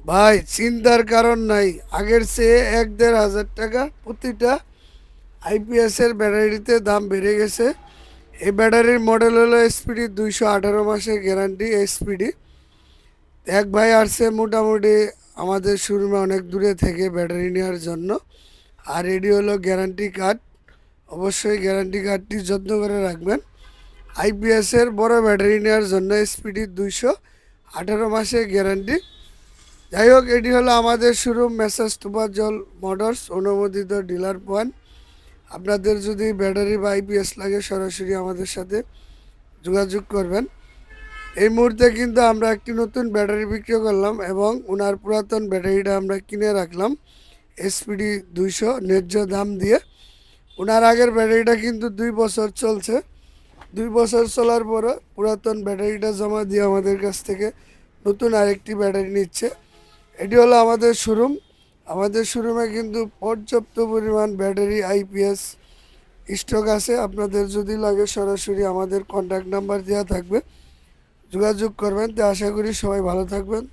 ভাই চিন্তার কারণ নাই। আগের চেয়ে ১-১.৫ হাজার টাকা প্রতিটা আইপিএসের ব্যাটারিতে দাম বেড়ে গেছে। এই ব্যাটারির মডেল হলো এসপিডি 218 মাসের গ্যারান্টি এসপিডি। এক ভাই আসছে মোটামুটি আমাদের শোরুমে অনেক দূরে থেকে ব্যাটারি নেওয়ার জন্য। আর এটি হলো গ্যারান্টি কার্ড। অবশ্যই গ্যারান্টি কার্ডটি যত্ন করে রাখবেন। আইপিএসের বড় ব্যাটারি নেওয়ার জন্য এসপিডি 218 মাসের গ্যারান্টি। যাই হোক, এটি হলো আমাদের শোরুম মেসার্স তোফাজ্জল মোটরস অনুমোদিত ডিলার পয়েন্ট। আপনাদের যদি ব্যাটারি বা আইপিএস লাগে সরাসরি আমাদের সাথে যোগাযোগ করবেন। এই মুহূর্তে কিন্তু আমরা একটি নতুন ব্যাটারি বিক্রি করলাম এবং ওনার পুরাতন ব্যাটারিটা আমরা কিনে রাখলাম এসপিডি 200 ন্যায্য দাম দিয়ে। ওনার আগের ব্যাটারিটা কিন্তু 2 বছর চলছে। 2 বছর চলার পরে পুরাতন ব্যাটারিটা জমা দিয়ে আমাদের কাছ থেকে নতুন আরেকটি ব্যাটারি নিচ্ছে। এটি হলো আমাদের শোরুম। আমাদের শোরুমে কিন্তু পর্যাপ্ত পরিমাণ ব্যাটারি আইপিএস স্টক আছে। আপনাদের যদি লাগে সরাসরি আমাদের কন্ট্যাক্ট নাম্বার দেওয়া থাকবে, যোগাযোগ করবেন। তো আশা করি সবাই ভালো থাকবেন।